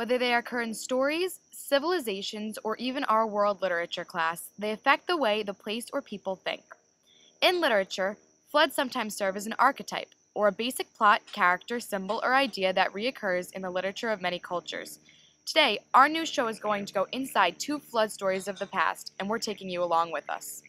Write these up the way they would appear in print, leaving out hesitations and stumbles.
Whether they occur in stories, civilizations, or even our world literature class, they affect the way the place or people think. In literature, floods sometimes serve as an archetype, or a basic plot, character, symbol, or idea that reoccurs in the literature of many cultures. Today, our new show is going to go inside 2 flood stories of the past, and we're taking you along with us.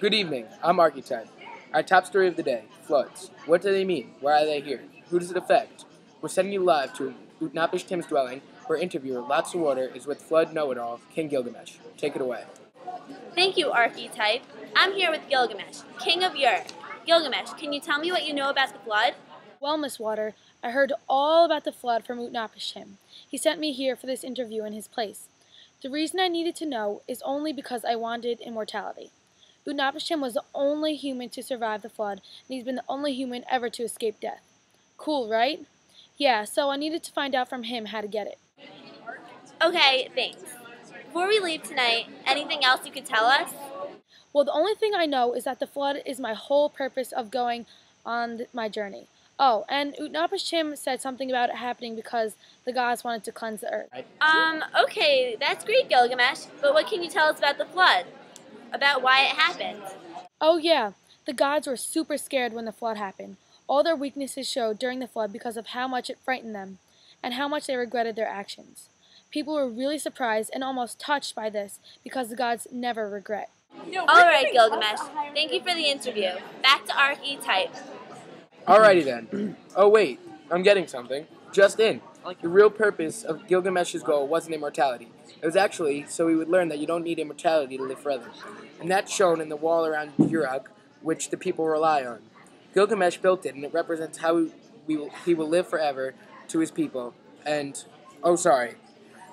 Good evening, I'm Archetype. Our top story of the day, floods. What do they mean? Why are they here? Who does it affect? We're sending you live to Utnapishtim's Tim's dwelling, where interviewer Lots of Water is with flood know-it-all, King Gilgamesh. Take it away. Thank you, Archetype. I'm here with Gilgamesh, King of Ur. Gilgamesh, can you tell me what you know about the flood? Well, Miss Water, I heard all about the flood from Utnapishtim. He sent me here for this interview in his place. The reason I needed to know is only because I wanted immortality. Utnapishtim was the only human to survive the flood, and he's been the only human ever to escape death. Cool, right? Yeah, so I needed to find out from him how to get it. Okay, thanks. Before we leave tonight, anything else you could tell us? Well, the only thing I know is that the flood is my whole purpose of going on my journey. Oh, and Utnapishtim said something about it happening because the gods wanted to cleanse the earth. Okay, that's great, Gilgamesh, but what can you tell us about the flood? About why it happened? Oh yeah, the gods were super scared when the flood happened. All their weaknesses showed during the flood because of how much it frightened them, and how much they regretted their actions. People were really surprised and almost touched by this because the gods never regret. Alright, Gilgamesh, thank you for the interview. Back to Archetype. Alrighty then. Oh wait, I'm getting something. Just in. The real purpose of Gilgamesh's goal wasn't immortality. It was actually so we would learn that you don't need immortality to live forever. And that's shown in the wall around Uruk, which the people rely on. Gilgamesh built it, and it represents how he will live forever to his people. And, oh sorry,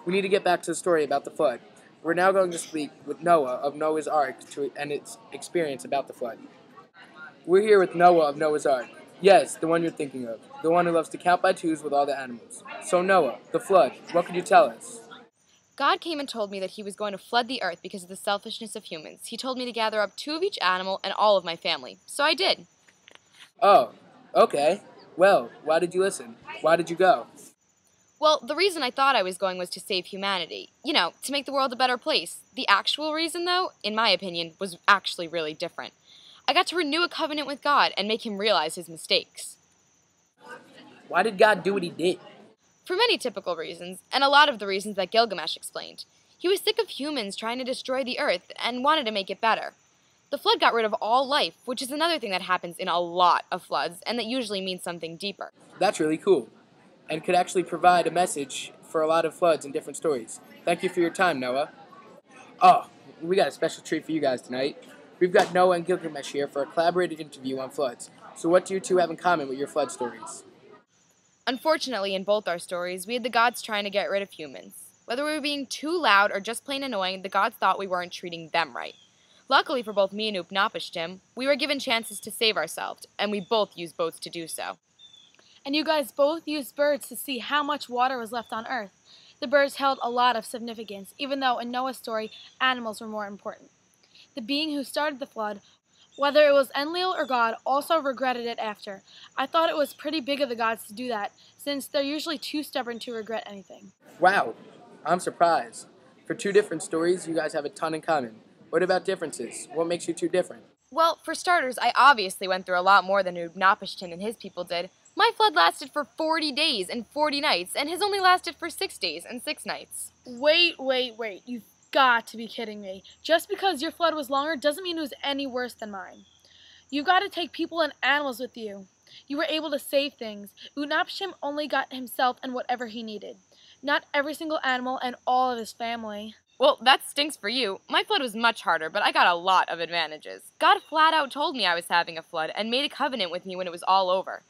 we need to get back to the story about the flood. We're now going to speak with Noah of Noah's Ark and its experience about the flood. We're here with Noah of Noah's Ark. Yes, the one you're thinking of. The one who loves to count by twos with all the animals. So Noah, the flood, what could you tell us? God came and told me that he was going to flood the earth because of the selfishness of humans. He told me to gather up 2 of each animal and all of my family. So I did. Oh, okay. Well, why did you listen? Why did you go? Well, the reason I thought I was going was to save humanity. You know, to make the world a better place. The actual reason, though, in my opinion, was actually really different. I got to renew a covenant with God and make him realize his mistakes. Why did God do what he did? For many typical reasons, and a lot of the reasons that Gilgamesh explained. He was sick of humans trying to destroy the earth and wanted to make it better. The flood got rid of all life, which is another thing that happens in a lot of floods, and that usually means something deeper. That's really cool, and could actually provide a message for a lot of floods and different stories. Thank you for your time, Noah. Oh, we got a special treat for you guys tonight. We've got Noah and Gilgamesh here for a collaborated interview on floods. So what do you two have in common with your flood stories? Unfortunately, in both our stories, we had the gods trying to get rid of humans. Whether we were being too loud or just plain annoying, the gods thought we weren't treating them right. Luckily for both me and Utnapishtim, we were given chances to save ourselves, and we both used boats to do so. And you guys both used birds to see how much water was left on Earth. The birds held a lot of significance, even though in Noah's story, animals were more important. The being who started the flood, whether it was Enlil or God, also regretted it after. I thought it was pretty big of the gods to do that, since they're usually too stubborn to regret anything. Wow, I'm surprised. For 2 different stories, you guys have a ton in common. What about differences? What makes you 2 different? Well, for starters, I obviously went through a lot more than Utnapishtim and his people did. My flood lasted for 40 days and 40 nights, and his only lasted for 6 days and 6 nights. Wait. You've got to be kidding me. Just because your flood was longer doesn't mean it was any worse than mine. You've got to take people and animals with you. You were able to save things. Utnapishtim only got himself and whatever he needed. Not every single animal and all of his family. Well, that stinks for you. My flood was much harder, but I got a lot of advantages. God flat out told me I was having a flood and made a covenant with me when it was all over.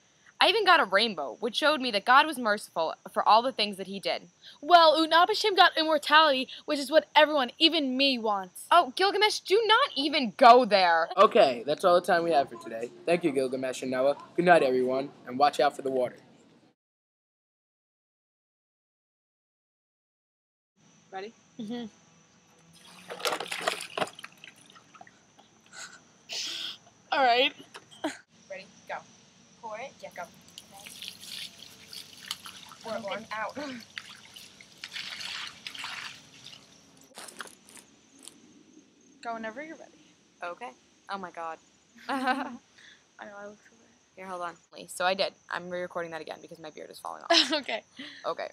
I even got a rainbow, which showed me that God was merciful for all the things that he did. Well, Utnapishtim got immortality, which is what everyone, even me, wants. Oh, Gilgamesh, do not even go there. Okay, that's all the time we have for today. Thank you, Gilgamesh and Noah. Good night, everyone, and watch out for the water. Ready? Mm-hmm. All right. Ready? Go. Pour it? Yeah, go. Pour it out. Go whenever you're ready. Okay. Oh my god. I know, I look so Here, hold on. So I did. I'm re-recording that again because my beard is falling off. bad. Okay. Okay.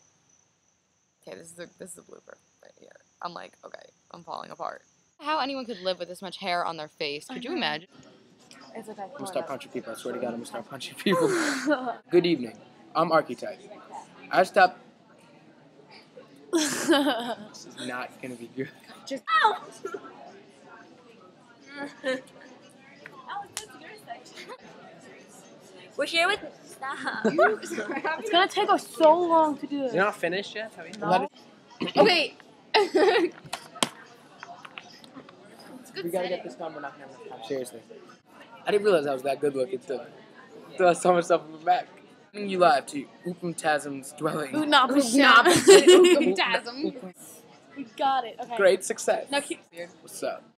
Okay, this is a blooper right here. I'm like, okay, I'm falling apart. How anyone could live with this much hair on their face? Could you imagine? It's okay. I'm gonna start punching people. I swear to God, I'm gonna start punching people. Good evening. I'm Archetype. I stopped. This is not gonna be good. Just. Oh! We're here with. Stop. It's gonna take us so long to do this. You're not finished yet? Have you? No. Okay. We gotta get this done. We're not gonna have enough time. Seriously. I didn't realize I was that good looking until I saw myself in the back. Bringing you live to Ukumtasm's dwelling. Utnapishtim. Ukumtasm. We got it. Okay. Great success. Now keep. What's up?